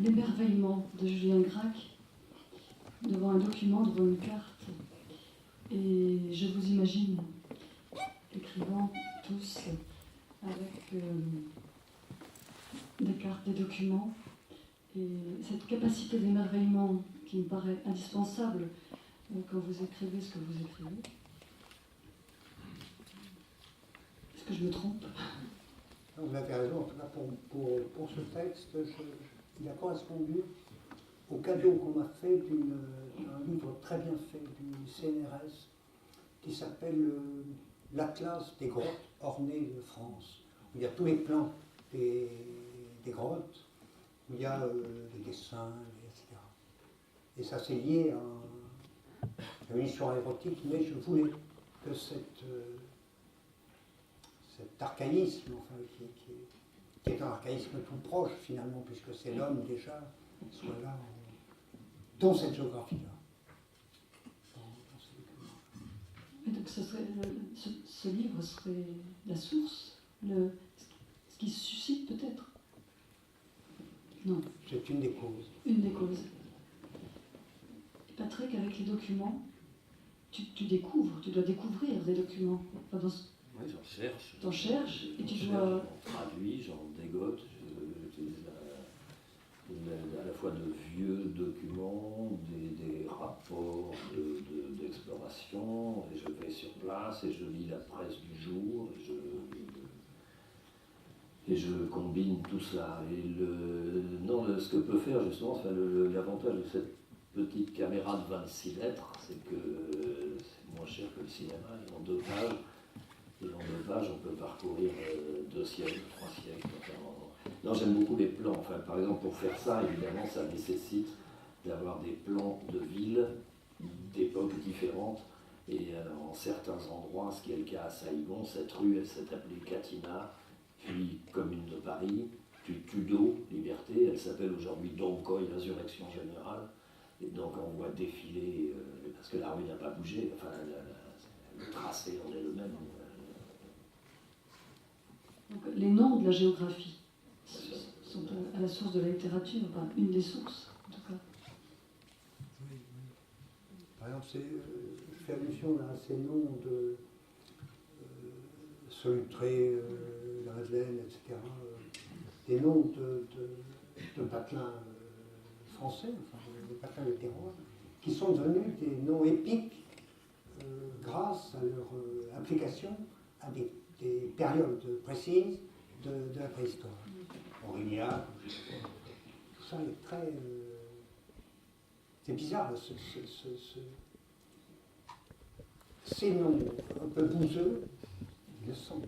l'émerveillement de Julien Gracq devant un document, devant une carte. Et je vous imagine écrivant tous avec des cartes, des documents. Et cette capacité d'émerveillement qui me paraît indispensable quand vous écrivez ce que vous écrivez. Est-ce que je me trompe? Vous avez raison, en tout cas pour ce texte, il a correspondu au cadeau qu'on m'a fait d'un livre très bien fait du CNRS qui s'appelle l'Atlas des grottes ornées de France, où il y a tous les plans des grottes, où il y a les dessins, etc. Et ça c'est lié à une histoire érotique, mais je voulais que cet archaïsme, enfin, qui est un archaïsme tout proche finalement, puisque c'est l'homme déjà, soit là, dans cette géographie-là. Et donc ce livre serait la source, ce qui suscite peut-être? Non. C'est une des causes. Une des causes. Et Patrick, avec les documents, tu découvres, tu dois découvrir des documents. Enfin, oui, j'en cherche. T'en cherches et tu dois... J'en traduis, j'en dégote, j'utilise à la fois de vieux documents, des rapports d'exploration, et je vais sur place et je lis la presse du jour, et je combine tout cela. Et ce que peut faire justement, enfin, l'avantage de cette petite caméra de 26 lettres, c'est que c'est moins cher que le cinéma, et en 2 pages. Et en 2 pages, on peut parcourir 2 siècles, 3 siècles. Non, j'aime beaucoup les plans. Enfin, par exemple, pour faire ça, évidemment, ça nécessite d'avoir des plans de villes d'époques différentes. Et en certains endroits, ce qui est le cas à Saïgon, cette rue, elle s'est appelée Catina, puis Commune de Paris, puis Tudo, Liberté. Elle s'appelle aujourd'hui Donkoy, Résurrection Générale. Et donc, on voit défiler, parce que la rue n'a pas bougé, enfin, le tracé en est le même. Donc, les noms de la géographie sont à la source de la littérature, enfin, une des sources, en tout cas. Oui, oui. Par exemple, je fais allusion à ces noms de Solutré, la Madeleine, etc. Des noms de patelins français, enfin, des patelins de terroir, qui sont devenus des noms épiques grâce à leur application à des périodes précises de la préhistoire. Aurignac, tout ça est très... c'est bizarre, ces noms un peu bouseux, ils le sont,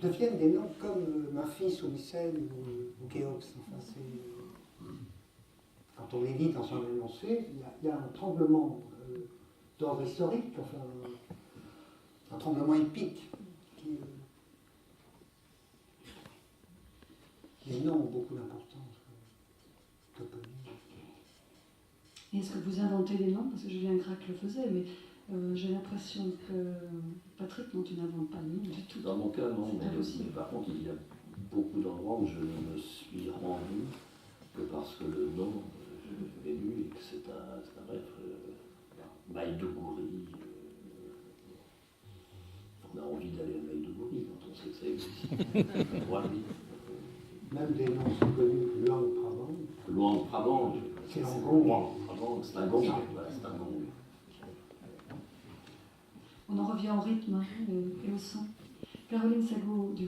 deviennent des noms comme Memphis ou Mycène ou Kéops. Enfin, quand on les lit dans son énoncé, il y a un tremblement d'ordre historique, enfin, un tremblement épique. Les noms ont beaucoup d'importance. Est-ce que vous inventez des noms? Parce que Julien Gracq le faisait, mais j'ai l'impression que Patrick, non, tu n'inventes pas de nom du tout. Dans mon cas, non, mais par contre, il y a beaucoup d'endroits où je ne me suis rendu que parce que le nom, je l'ai lu et que c'est un bref. Maïdougouri. On a envie d'aller à Maïdougouri quand on sait que ça existe. Même des noms sont connus, Luang Prabang. Luang Prabang, c'est un gong. C'est un gong. Voilà, c'est un gong. On en revient au rythme et au son. Caroline Sagot du